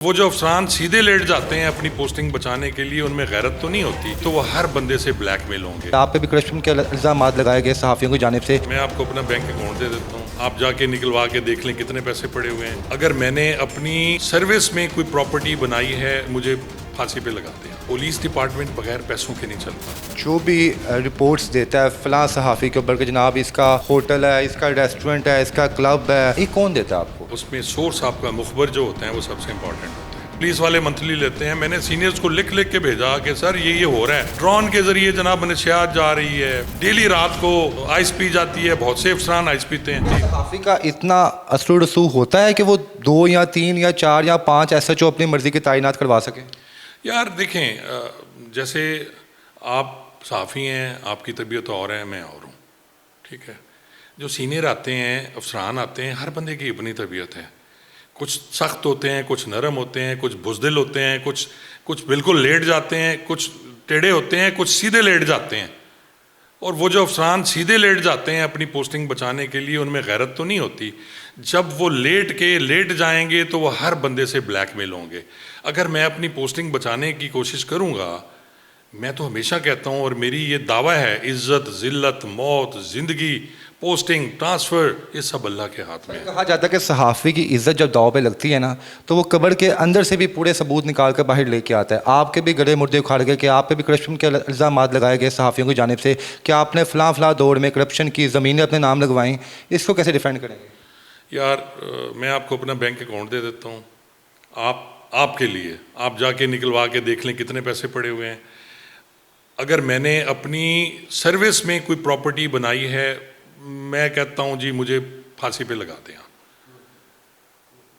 وہ جو افسران سیدھے لیٹ جاتے ہیں اپنی پوسٹنگ بچانے کے لیے، ان میں غیرت تو نہیں ہوتی، تو وہ ہر بندے سے بلیک میل ہوں گے۔ آپ پہ بھی کرپشن کے الزامات لگائے گئے صحافیوں کی جانب سے۔ میں آپ کو اپنا بینک اکاؤنٹ دے دیتا ہوں، آپ جا کے نکلوا کے دیکھ لیں کتنے پیسے پڑے ہوئے ہیں۔ اگر میں نے اپنی سروس میں کوئی پراپرٹی بنائی ہے، مجھے پھانسی پہ لگاتے ہیں۔ پولیس ڈپارٹمنٹ بغیر پیسوں کے نہیں چلتا۔ جو بھی رپورٹس دیتا ہے فلاں صحافی کے اوپر کہ جناب اس کا ہوٹل ہے، اس کا ریسٹورنٹ ہے، اس کا کلب ہے، یہ کون دیتا ہے آپ کو؟ اس میں سورس آپ کا مخبر جو ہوتے ہیں وہ سب سے امپورٹنٹ ہوتا ہے۔ پولیس والے منتھلی لیتے ہیں، میں نے سینئرز کو لکھ کے بھیجا کہ سر یہ ہو رہا ہے، ڈرون کے ذریعے جناب منشیات جا رہی ہے، ڈیلی رات کو آئس پی جاتی ہے، بہت سے افسران آئس پیتے ہیں۔ صحافی کا اتنا اثر و رسوخ ہوتا ہے کہ وہ 2 یا 3 یا 4 یا 5 ایس ایچ او اپنی مرضی کی تعینات کروا سکیں؟ یار دیکھیں، جیسے آپ صحافی ہیں، آپ کی طبیعت اور ہے، میں اور ہوں، ٹھیک ہے۔ جو سینئر آتے ہیں، افسران آتے ہیں، ہر بندے کی اپنی طبیعت ہے۔ کچھ سخت ہوتے ہیں، کچھ نرم ہوتے ہیں، کچھ بزدل ہوتے ہیں، کچھ بالکل لیٹ جاتے ہیں، کچھ ٹیڑھے ہوتے ہیں، کچھ سیدھے لیٹ جاتے ہیں۔ اور وہ جو افسران سیدھے لیٹ جاتے ہیں اپنی پوسٹنگ بچانے کے لیے، ان میں غیرت تو نہیں ہوتی۔ جب وہ لیٹ جائیں گے تو وہ ہر بندے سے بلیک میل ہوں گے۔ اگر میں اپنی پوسٹنگ بچانے کی کوشش کروں گا، میں تو ہمیشہ کہتا ہوں اور میری یہ دعویٰ ہے، عزت، ذلت، موت، زندگی، پوسٹنگ، ٹرانسفر، یہ سب اللہ کے ہاتھ میں ہے۔ کہا جاتا ہے کہ صحافی کی عزت جب داؤ پہ لگتی ہے نا تو وہ قبر کے اندر سے بھی پورے ثبوت نکال کر باہر لے کے آتا ہے۔ آپ کے بھی گڑے مردے اکھاڑ گئے کہ آپ پہ بھی کرپشن کے الزامات لگائے گئے صحافیوں کی جانب سے کہ آپ نے فلاں دور میں کرپشن کی زمینیں اپنے نام لگوائیں، اس کو کیسے ڈیفینڈ کریں گے؟ یار میں آپ کو اپنا بینک اکاؤنٹ دے دیتا ہوں، آپ کے لیے آپ جا کے نکلوا کے دیکھ لیں کتنے پیسے پڑے ہوئے ہیں۔ اگر میں نے اپنی سروس میں کوئی پراپرٹی بنائی ہے، میں کہتا ہوں جی مجھے پھانسی پہ لگا دیں۔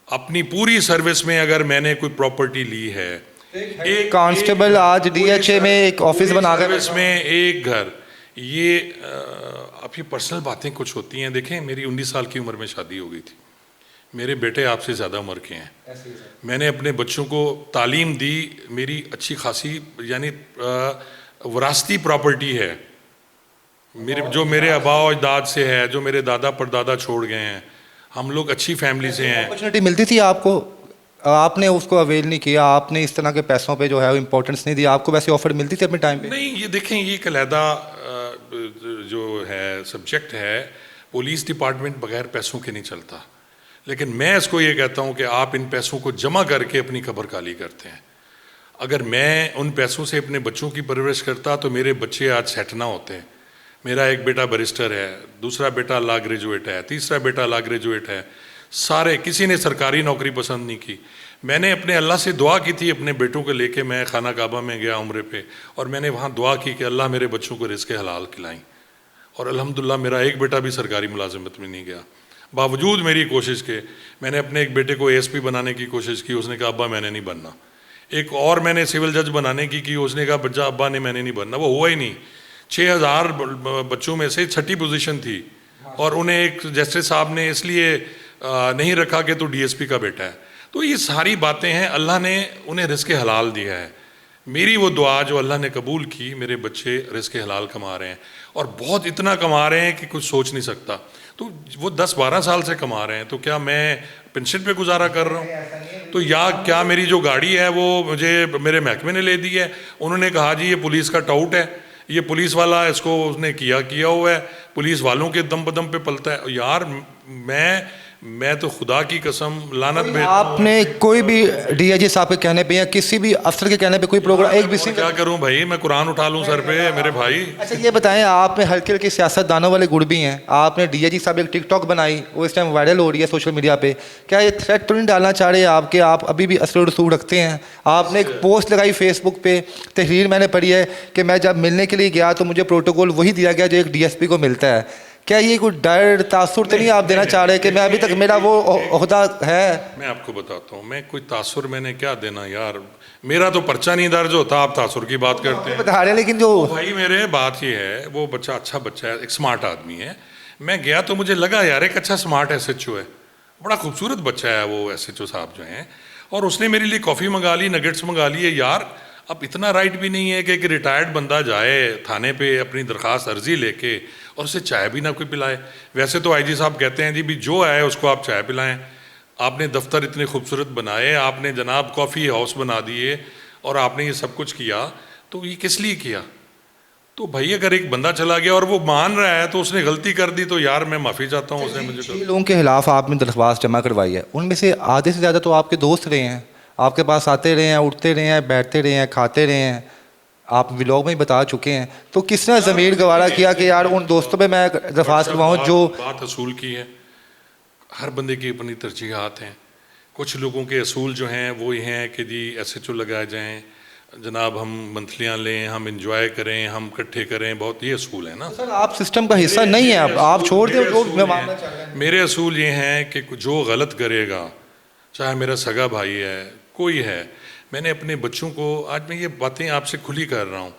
اپنی پوری سروس میں اگر میں نے کوئی پراپرٹی لی ہے، ایک کانسٹیبل آج ڈی ایچ اے میں ایک آفس بنا کر سروس میں ایک گھر، یہ اب یہ پرسنل باتیں کچھ ہوتی ہیں۔ دیکھیں میری 19 سال کی عمر میں شادی ہو گئی تھی، میرے بیٹے آپ سے زیادہ عمر کے ہیں، میں نے اپنے بچوں کو تعلیم دی، میری اچھی خاصی یعنی وراثتی پراپرٹی ہے، جو میرے آباء و اجداد سے ہے، جو میرے دادا پردادا چھوڑ گئے ہیں، ہم لوگ اچھی فیملی سے ہیں۔ اپرچونیٹی ملتی تھی آپ کو، آپ نے اس کو اویل نہیں کیا، آپ نے اس طرح کے پیسوں پہ جو ہے امپورٹنس نہیں دیا، آپ کو ویسے آفر ملتی تھی اپنے ٹائم پہ؟ نہیں، یہ دیکھیں یہ ایک علیحدہ جو ہے سبجیکٹ ہے، پولیس ڈپارٹمنٹ بغیر پیسوں کے نہیں چلتا، لیکن میں اس کو یہ کہتا ہوں کہ آپ ان پیسوں کو جمع کر کے اپنی قبر خالی کرتے ہیں۔ اگر میں ان پیسوں سے اپنے بچوں کی پرورش کرتا تو میرے بچے آج سیٹ نہ ہوتے۔ میرا ایک بیٹا بیرسٹر ہے، دوسرا بیٹا لا گریجویٹ ہے، تیسرا بیٹا لا گریجویٹ ہے، سارے کسی نے سرکاری نوکری پسند نہیں کی۔ میں نے اپنے اللہ سے دعا کی تھی، اپنے بیٹوں کو لے کے میں خانہ کعبہ میں گیا عمرے پہ، اور میں نے وہاں دعا کی کہ اللہ میرے بچوں کو رزق حلال کھلائیں، اور الحمدللہ میرا ایک بیٹا بھی سرکاری ملازمت میں نہیں گیا، باوجود میری کوشش کے۔ میں نے اپنے ایک بیٹے کو ASP بنانے کی کوشش کی، اس نے کہا ابا میں نے نہیں بننا۔ ایک اور میں نے سول جج بنانے کی، اس نے کہا بچہ ابا نے میں نے نہیں بننا، وہ ہوا ہی نہیں۔ 6000 بچوں میں سے 6ٹھی پوزیشن تھی، اور انہیں ایک جسٹس صاحب نے اس لیے نہیں رکھا کہ تو DSP کا بیٹا ہے۔ تو یہ ساری باتیں ہیں، اللہ نے انہیں رزق حلال دیا ہے۔ میری وہ دعا جو اللہ نے قبول کی، میرے بچے رزق حلال کما رہے ہیں، اور بہت اتنا کما رہے ہیں کہ کچھ سوچ نہیں سکتا۔ تو وہ 10-12 سال سے کما رہے ہیں، تو کیا میں پینشن پہ گزارا کر رہا ہوں؟ تو یا کیا میری جو گاڑی ہے وہ مجھے میرے محکمے نے لے دی ہے؟ انہوں نے کہا جی یہ پولیس کا ٹاؤٹ ہے، یہ پولیس والا اس کو اس نے کیا ہوا ہے، پولیس والوں کے دم بدم پہ پلتا ہے۔ یار میں تو خدا کی قسم لعنت بھیجتا ہوں۔ آپ نے کوئی بھی DIG صاحب کے کہنے پہ یا کسی بھی افسر کے کہنے پہ کوئی پروگرام ایک بھی کیا کروں بھائی، میں قرآن اٹھا لوں سر پہ میرے بھائی؟ اچھا یہ بتائیں، آپ نے ہلکی ہلکی سیاست دانوں والے گڑ بھی ہیں، آپ نے DIG صاحب ایک ٹک ٹاک بنائی، وہ اس ٹائم وائرل ہو رہی ہے سوشل میڈیا پہ، کیا یہ تھریٹ تو نہیں ڈالنا چاہ رہے آپ کہ آپ ابھی بھی اثر و رسوخ رکھتے ہیں؟ آپ نے ایک پوسٹ لگائی فیس بک پہ، تحریر میں نے پڑھی ہے کہ میں جب ملنے کے لیے گیا تو مجھے پروٹوکول وہی دیا گیا جو ایک DSP کو ملتا ہے۔ کیا یہ کوئی ڈر تاثر تو نہیں آپ دینا چاہ رہے کہ میں ابھی تک میرا وہ عہدہ ہے؟ میں آپ کو بتاتا ہوں، میں کوئی تاثر میں نے کیا دینا یار، میرا تو پرچہ نہیں درج ہوتا، آپ تاثر کی بات کرتے ہیں۔ بتا رہے ہیں لیکن جو بھائی میرے بات یہ ہے، وہ بچہ اچھا بچہ ہے، ایک سمارٹ آدمی ہے۔ میں گیا تو مجھے لگا یار ایک اچھا سمارٹ SHO ہے، بڑا خوبصورت بچہ ہے وہ SHO صاحب جو ہیں، اور اس نے میرے لیے کافی منگا لی، نگٹس منگا لیے۔ یار اب اتنا رائٹ بھی نہیں ہے کہ ایک ریٹائرڈ بندہ جائے تھانے پہ اپنی درخواست عرضی لے کے اور اسے چائے بھی نہ کوئی پلائے۔ ویسے تو IG صاحب کہتے ہیں جی بھی جو آئے اس کو آپ چائے پلائیں، آپ نے دفتر اتنے خوبصورت بنائے, آپ نے جناب کافی ہاؤس بنا دیے, اور آپ نے یہ سب کچھ کیا, تو یہ کس لیے کیا؟ تو بھائی اگر ایک بندہ چلا گیا اور وہ مان رہا ہے تو اس نے غلطی کر دی, تو یار میں معافی چاہتا ہوں, اس نے مجھے 6 لوگوں کے خلاف آپ نے درخواست جمع کروائی ہے, ان میں سے آدھے سے زیادہ تو آپ کے دوست رہے ہیں, آپ کے پاس آتے رہے ہیں, اٹھتے رہے ہیں, بیٹھتے رہے ہیں, کھاتے رہے ہیں, آپ ولاگ میں ہی بتا چکے ہیں. تو کس نے ضمیر گوارا کیا کہ یار ان دوستوں پہ میں درخواست کرواؤں جو بات اصول کی ہے؟ ہر بندے کی اپنی ترجیحات ہیں. کچھ لوگوں کے اصول جو ہیں وہ یہ ہیں کہ جی ایس ایچ او لگائے جائیں, جناب ہم منتھلیاں لیں, ہم انجوائے کریں, ہم اکٹھے کریں, بہت یہ اصول ہیں نا. سر آپ سسٹم کا حصہ نہیں ہیں, اب آپ چھوڑ دیں جو معاملہ چل رہا ہے. میرے اصول یہ ہیں کہ جو غلط کرے گا, چاہے میرا سگا بھائی ہے, کوئی ہے, میں نے اپنے بچوں کو, آج میں یہ باتیں آپ سے کھلی کر رہا ہوں,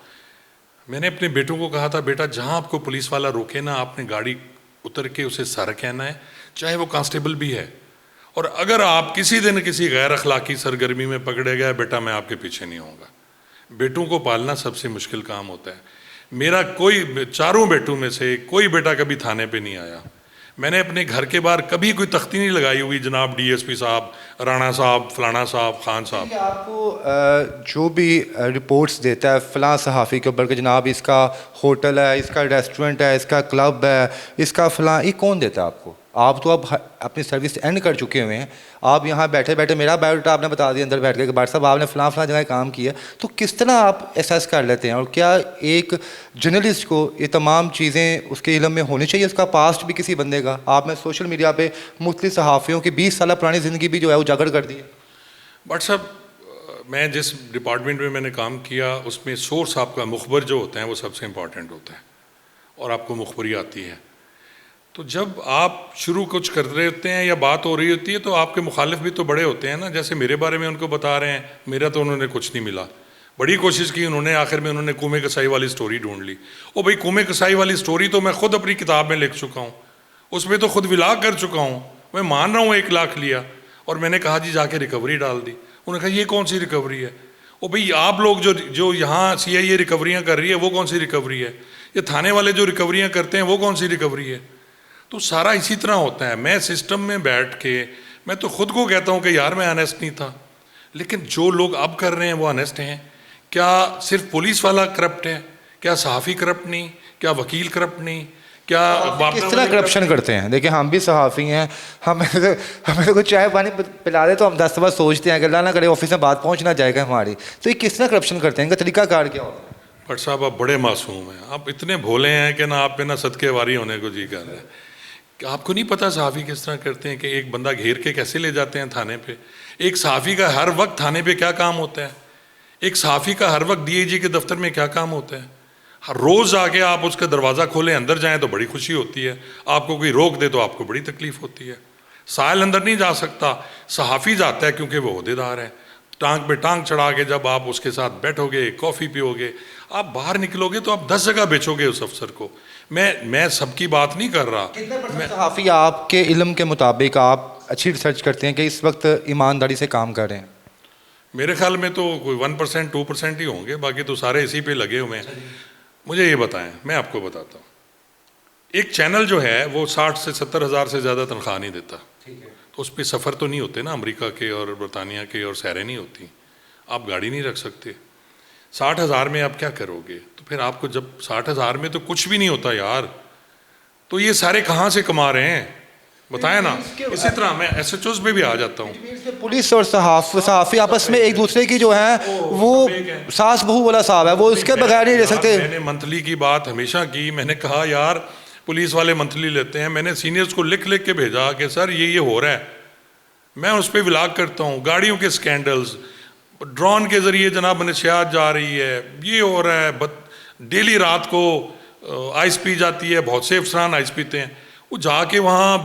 میں نے اپنے بیٹوں کو کہا تھا بیٹا جہاں آپ کو پولیس والا روکے نا, آپ نے گاڑی اتر کے اسے سر کہنا ہے, چاہے وہ کانسٹیبل بھی ہے, اور اگر آپ کسی دن کسی غیر اخلاقی سرگرمی میں پکڑے گئے, بیٹا میں آپ کے پیچھے نہیں ہوں گا. بیٹوں کو پالنا سب سے مشکل کام ہوتا ہے. میرا کوئی 4 بیٹوں میں سے کوئی بیٹا کبھی تھانے پہ نہیں آیا. میں نے اپنے گھر کے باہر کبھی کوئی تختی نہیں لگائی ہوئی, جناب ڈی ایس پی صاحب, رانا صاحب, فلانا صاحب, خان صاحب. آپ کو جو بھی رپورٹس دیتا ہے فلاں صحافی کے اوپر کہ جناب اس کا ہوٹل ہے, اس کا ریسٹورنٹ ہے, اس کا کلب ہے, اس کا فلاں, یہ کون دیتا ہے آپ کو؟ آپ تو اب اپنی سروس اینڈ کر چکے ہوئے ہیں, آپ یہاں بیٹھے بیٹھے میرا بایوڈاٹا آپ نے بتا دیا اندر بیٹھ کے کہ بھائی صاحب آپ نے فلاں فلاں جگہ کام کیا, تو کس طرح آپ اسیس کر لیتے ہیں؟ اور کیا ایک جرنلسٹ کو یہ تمام چیزیں اس کے علم میں ہونی چاہیے, اس کا پاسٹ بھی کسی بندے کا؟ آپ نے سوشل میڈیا پہ مختلف صحافیوں کی 20 سالہ پرانی زندگی بھی جو ہے اجاگر کر دی ہے. بٹ صاحب میں جس ڈپارٹمنٹ میں نے کام کیا اس میں سورس آپ کا مخبر جو ہوتا ہے وہ سب سے امپورٹنٹ ہوتا ہے, اور آپ کو مخبری آتی ہے. تو جب آپ شروع کچھ کر رہے ہوتے ہیں یا بات ہو رہی ہوتی ہے تو آپ کے مخالف بھی تو بڑے ہوتے ہیں نا, جیسے میرے بارے میں ان کو بتا رہے ہیں, میرا تو انہوں نے کچھ نہیں ملا, بڑی کوشش کی انہوں نے, آخر میں انہوں نے کومے کسائی والی سٹوری ڈھونڈ لی. او بھائی کومے کسائی والی سٹوری تو میں خود اپنی کتاب میں لکھ چکا ہوں, اس میں تو خود ولاگ کر چکا ہوں, میں مان رہا ہوں 1 لاکھ لیا, اور میں نے کہا جی جا کے ریکوری ڈال دی. انہوں نے کہا یہ کون سی ریکوری ہے؟ او بھائی آپ لوگ جو یہاں سی آئی اے ریکوریاں کر رہی ہے وہ کون سی ریکوری ہے؟ یہ تھانے والے جو ریکوریاں کرتے ہیں وہ کون سی ریکوری ہے؟ تو سارا اسی طرح ہوتا ہے. میں سسٹم میں بیٹھ کے میں تو خود کو کہتا ہوں کہ یار میں آنیسٹ نہیں تھا, لیکن جو لوگ اب کر رہے ہیں وہ آنیسٹ ہیں. کیا صرف پولیس والا کرپٹ ہے؟ کیا صحافی کرپٹ نہیں؟ کیا وکیل کرپٹ نہیں؟ کیا کس طرح کرپشن کرتے ہیں؟ دیکھیں ہم بھی صحافی ہیں, ہمیں تو کوئی چائے پانی پلا دے تو ہم 10 دفعہ سوچتے ہیں کہ اللہ نہ کرے آفس میں بات پہنچ نہ جائے گا ہماری. تو یہ کس طرح کرپشن کرتے ہیں, ان کا طریقہ کار کیا ہوتا ہے؟ بٹ صاحب آپ بڑے معصوم ہیں, آپ اتنے بھولے ہیں کہ نہ آپ پہ نہ صدقے واری ہونے کو جی کر رہا ہے. کہ آپ کو نہیں پتا صحافی کس طرح کرتے ہیں کہ ایک بندہ گھیر کے کیسے لے جاتے ہیں تھانے پہ. ایک صحافی کا ہر وقت تھانے پہ کیا کام ہوتا ہے؟ ایک صحافی کا ہر وقت ڈی اے جی کے دفتر میں کیا کام ہوتا ہے؟ ہر روز آ کے آپ اس کا دروازہ کھولیں, اندر جائیں تو بڑی خوشی ہوتی ہے, آپ کو کوئی روک دے تو آپ کو بڑی تکلیف ہوتی ہے. سائل اندر نہیں جا سکتا, صحافی جاتا ہے کیونکہ وہ عہدے دار ہے. ٹانگ پہ ٹانگ چڑھا کے جب آپ اس کے ساتھ بیٹھو گے, کافی پیو گے, آپ باہر نکلو گے تو آپ 10 جگہ بیچو گے اس افسر کو. میں سب کی بات نہیں کر رہا. صحافی آپ کے علم کے مطابق آپ اچھی ریسرچ کرتے ہیں کہ اس وقت ایمانداری سے کام کر رہے ہیں؟ میرے خیال میں تو کوئی 1% 2% ہی ہوں گے, باقی تو سارے اسی پہ لگے ہوئے ہیں. مجھے یہ بتائیں, میں آپ کو بتاتا ہوں, ایک چینل جو ہے وہ 60 سے 70 ہزار سے زیادہ تنخواہ نہیں دیتا, تو اس پہ سفر تو نہیں ہوتے نا امریکہ کے اور برطانیہ کے, اور سیریں نہیں ہوتی, آپ گاڑی نہیں رکھ سکتے. 60 ہزار میں آپ کیا کرو گے؟ تو پھر آپ کو جب 60 ہزار میں تو کچھ بھی نہیں ہوتا یار, تو یہ سارے کہاں سے کما رہے ہیں بتائیں نا. اسی طرح میں ایس ایچ اوز پہ بھی آ جاتا ہوں. پولیس اور صحافی آپس میں ایک دوسرے کی جو ہے وہ ساس بہو والا صاحب ہے, وہ اس کے بغیر نہیں رہ سکتے. میں نے منتھلی کی بات ہمیشہ کی, میں نے کہا یار پولیس والے منتھلی لیتے ہیں, میں نے سینئرز کو لکھ کے بھیجا کہ سر یہ ہو رہا ہے, میں اس پہ ولاگ کرتا ہوں. گاڑیوں کے سکینڈلز, ڈرون کے ذریعے جناب منشیات جا رہی ہے, یہ ہو رہا ہے. ڈیلی رات کو آئس پی جاتی ہے, بہت سے افسران آئس پیتے ہیں, وہ جا کے وہاں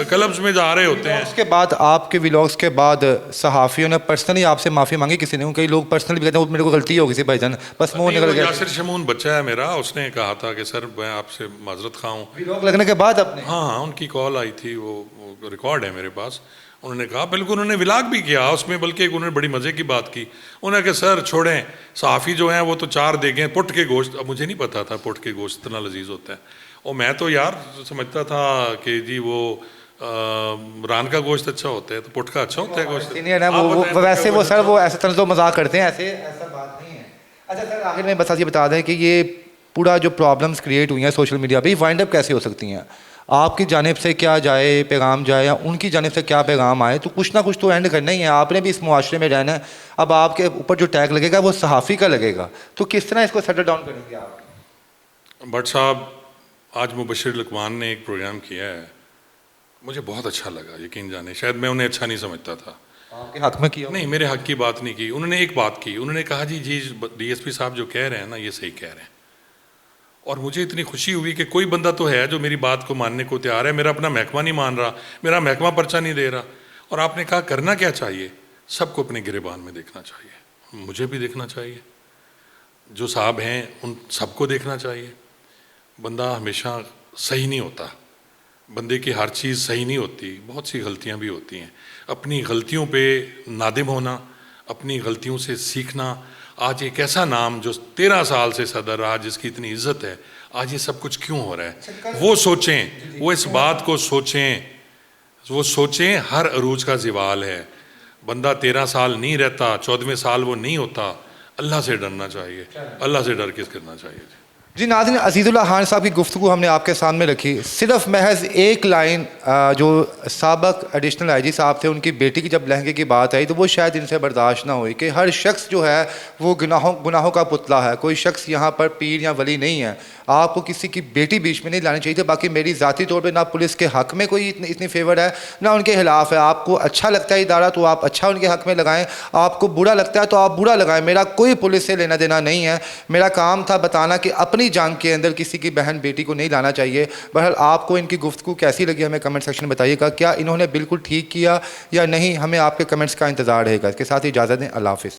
کلبز میں جا رہے ہوتے ہیں. اس کے بعد آپ کے ولاگس کے بعد صحافیوں نے پرسنلی آپ سے معافی مانگی کسی نے؟ کئی لوگ پرسنلی بھی کہتے ہیں میرے کو غلطی ہو گئی تھی بھائی جان, بس منہ نکل گیا. یاسر شمون بچہ ہے میرا, اس نے کہا تھا کہ سر میں آپ سے معذرت خواہ ہوں. ولاگ لگنے کے بعد اپنے ہاں ان کی کال آئی تھی, وہ ریکارڈ ہے میرے پاس. انہوں نے کہا بالکل, انہوں نے ولاگ بھی کیا اس میں, بلکہ انہوں نے بڑی مزے کی بات کی. انہوں نے کہا سر چھوڑیں, صحافی جو ہیں وہ تو 4 دیگیں پٹ کے گوشت, اب مجھے نہیں پتا تھا پٹ کے گوشت اتنا لذیذ ہوتا ہے. اور میں تو یار سمجھتا تھا کہ جی وہ ران کا گوشت اچھا ہوتا ہے تو پٹ کا اچھا ہوتا ہے گوشت. نہیں ہے نا وہ ویسے وہ سر وہ ایسا طرز و مذاق کرتے ہیں, ایسا بات نہیں ہے. اچھا سر آخر میں بس یہ بتا دیں کہ یہ پورا جو پرابلمس کریٹ ہوئی ہیں سوشل میڈیا پہ, یہ وائنڈ اپ کیسے ہو سکتی ہیں؟ آپ کی جانب سے کیا جائے پیغام جائے یا ان کی جانب سے کیا پیغام آئے, تو کچھ نہ کچھ تو اینڈ کرنا ہی ہے. آپ نے بھی اس معاشرے میں رہنا ہے. اب آپ کے اوپر جو ٹیگ لگے گا وہ صحافی کا لگے گا, تو کس طرح اس کو سیٹل ڈاؤن کریں گے آپ؟ بٹ صاحب آج مبشر لقمان نے ایک پروگرام کیا ہے, مجھے بہت اچھا لگا. یقین جانے شاید میں انہیں اچھا نہیں سمجھتا تھا. آپ کے حق میں کیا؟ نہیں, میرے حق کی بات نہیں کی. انہوں نے ایک بات کی, انہوں نے کہا جی ڈی ایس پی صاحب جو کہہ رہے ہیں نا یہ صحیح کہہ رہے ہیں. اور مجھے اتنی خوشی ہوئی کہ کوئی بندہ تو ہے جو میری بات کو ماننے کو تیار ہے. میرا اپنا محکمہ نہیں مان رہا, میرا محکمہ پرچہ نہیں دے رہا. اور آپ نے کہا کرنا کیا چاہیے؟ سب کو اپنے گریبان میں دیکھنا چاہیے. مجھے بھی دیکھنا چاہیے, جو صاحب ہیں ان سب کو دیکھنا چاہیے. بندہ ہمیشہ صحیح نہیں ہوتا, بندے کی ہر چیز صحیح نہیں ہوتی, بہت سی غلطیاں بھی ہوتی ہیں. اپنی غلطیوں پہ نادم ہونا, اپنی غلطیوں سے سیکھنا. آج ایک ایسا نام جو 13 سال سے صدر رہا, جس کی اتنی عزت ہے, آج یہ سب کچھ کیوں ہو رہا ہے؟ وہ سوچیں, وہ اس بات کو سوچیں, وہ سوچیں. ہر عروج کا زوال ہے. بندہ 13 سال نہیں رہتا, 14ویں سال وہ نہیں ہوتا. اللہ سے ڈرنا چاہیے, اللہ سے ڈر کے کرنا چاہیے. جی ناظرین, عزیز اللہ خان صاحب کی گفتگو ہم نے آپ کے سامنے رکھی. صرف محض ایک لائن جو سابق ایڈیشنل آئی جی صاحب تھے, ان کی بیٹی کی جب لہنگے کی بات آئی تو وہ شاید ان سے برداشت نہ ہوئی کہ ہر شخص جو ہے وہ گناہوں کا پتلا ہے. کوئی شخص یہاں پر پیر یا ولی نہیں ہے. آپ کو کسی کی بیٹی بیچ میں نہیں لانی چاہیے تھی. باقی میری ذاتی طور پہ نہ پولیس کے حق میں کوئی اتنی فیور ہے نہ ان کے خلاف ہے. آپ کو اچھا لگتا ہے ادارہ تو آپ اچھا ان کے حق میں لگائیں, آپ کو برا لگتا ہے تو آپ برا لگائیں. میرا کوئی پولیس سے لینا دینا نہیں ہے. میرا کام تھا بتانا کہ اپنی جنگ کے اندر کسی کی بہن بیٹی کو نہیں لانا چاہیے. بہرحال آپ کو ان کی گفتگو کیسی لگی ہمیں کمنٹ سیکشن میں بتائیے گا. کیا انہوں نے بالکل ٹھیک کیا یا نہیں, ہمیں آپ کے کمنٹس کا انتظار رہے گا. اس کے ساتھ ہی اجازت دیں, اللہ حافظ.